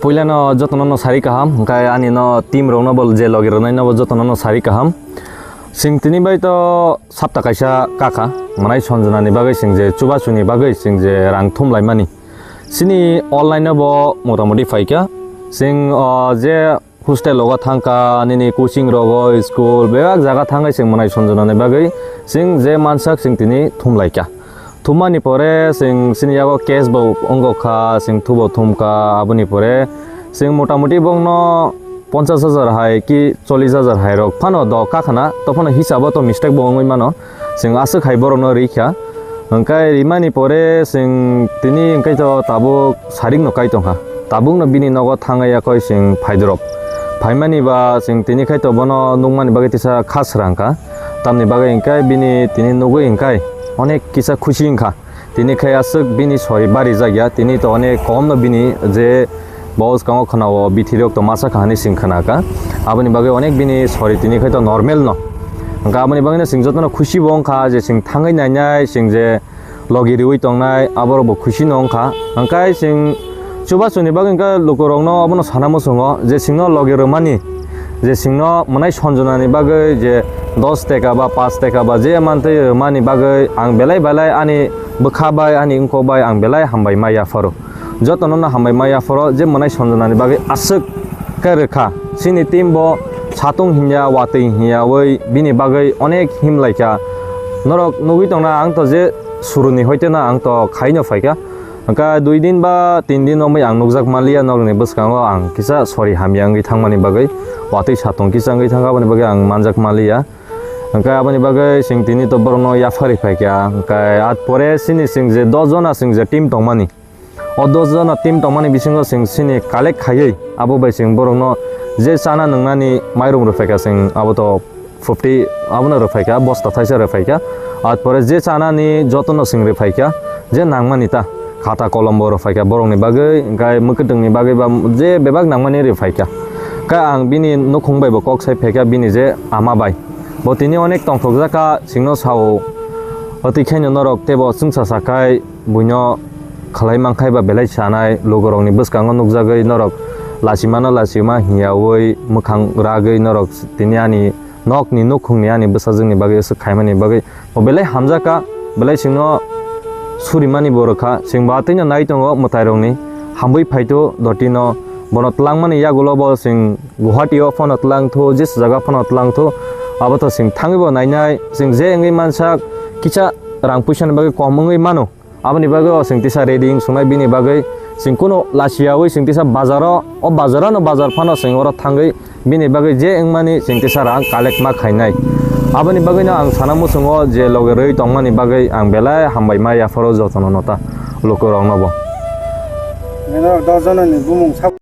पहिला न जतन न सारी kaham kai ani न team rong न bol je logir nai न जतन न सारी kaham sing tini bai to sapta kaisa kaka manai sonjana ni bagai sing je chubachuni bagai sing je rang thumlai mani sini online no bo motamoti faika sing je hostel loga thangka nini coaching rogo school bebak jaga thangai sing manai sonjana ni bagai sing je mansak sing tini thumlaika thumani pore sing sini yago cash bo ongo kha sing thubo thumka aboni pore sing motamoti bongno 50,000 hai ki 40,000 hai rok phano do kakhana tophono hisabo to mistake bo ongoi mano sing asuk hai borono rikha angkai rimani pore sing tini angkai to tabuk saring no kai tongha tabuk no bini nogo thangai yakoi sing phaidrop phaimani ba sing tini khai to bono nungmani bagai tisa khas rangka tamni bagai angkai bini tini nugoi angkai অনেক কিসা খুশি ইনখা তিনি খাই আসুক বিনি sorry বাড়ি জায়গা তিনি তো অনেক কম না বিনি যে বস কাও খানাও বিথিরক তো মাসা খাহানি সিংখানাকা আবনি বাগে অনেক বিনি সরি তিনি খাই তো নরমাল ন আঙ্কা আবনি বাগে সিং যতন খুশি বংখা যে সিং থাঙ্গাই নাইনাই সিং যে লগিরি উই তংনাই আবার ব খুশি নংখা আঙ্কাই সিং চুবা চুনি বাগে আঙ্কা লোকরং ন আবনো সানামো সঙ্গ যে সিং ন লগির মানি যে সিং ন মনাই সঞ্জনানি বাগে যে 10 টাকা বা 5 টাকা বা যে মানতে মানি বাগে আং বেলাই বেলাই আনি বখাবাই আনি ইনকবাই আং বেলাই হামবাই মাইয়া ফরো যতন না হামবাই মাইয়া ফরো যে মনাই সঞ্জনানি বাগে আসুক কারেখা সিনি টিম ব সাতং হিয়া ওয়াতেই হিয়া ওই বিনি বাগে অনেক হিমলাইকা নরক নগি তংনা আং তো যে সুরুনি হইতে না আং তো খাইনো ফাইকা আঙ্কা 2 দিন বা 3 দিন ওই আং নকজাক মালিয়া নরনি বসকাঙ্গ আং কিসা সরি হামিয়াঙ্গি থাংমানি বাগে ওয়াতেই সাতং কিসাঙ্গি থাঙ্গাবানি বাগে আং মানজাক Malia angkai abani bagai sing tini to borno yafari faikya angkai at pore sini sing je 10 jona sing je team tongmani o 10 jona team tongmani bisingo sing sini kalek khayei abo bai sing borno je chana nungnani mairum ro faikya sing abo to 50 abono ro faikya bosta thaisa ro faikya at pore je chana ni jotono sing re faikya je nangmani ta khata kolombo ro faikya borongni bagai angkai mukutungni bagai ba je bebak nangmani re faikya ka ang bini nokhongbai bo kok sai faikya bini je ama bai bo tini onek tongthok jaka singno sao oti khaino norok tebo sungsa sakai buino khalai mangkhai ba belai sanai logorongni boskango nukjagai norok lasima hiawoi mukhang ragai norok tini ani nokni nokhungni ani bosajungni bagai su khaimani bagai bo belai hamjaka belai singno surimani borokha singba tino nai tongo mutairongni hambui phaito dotino bono tlangmani yagulo bo sing guwahati o phone tlang tho jis jaga phone tlang tho abato sing thangibo nainai sing je ngai mansak kicha rang puisan bagai komongai mano abani bagai sing tisa reading sungai bini bagai sing kono lasiawi sing tisa bazaro o bazarano bazar phano sing ora thangai bini bagai je engmani sing tisa rang kalek ma khainai abani bagai na ang sanamu songo je loge rei tongmani bagai ang belai hambai ma ya foro jotono nota lokorong nobo nena dozana ni bumung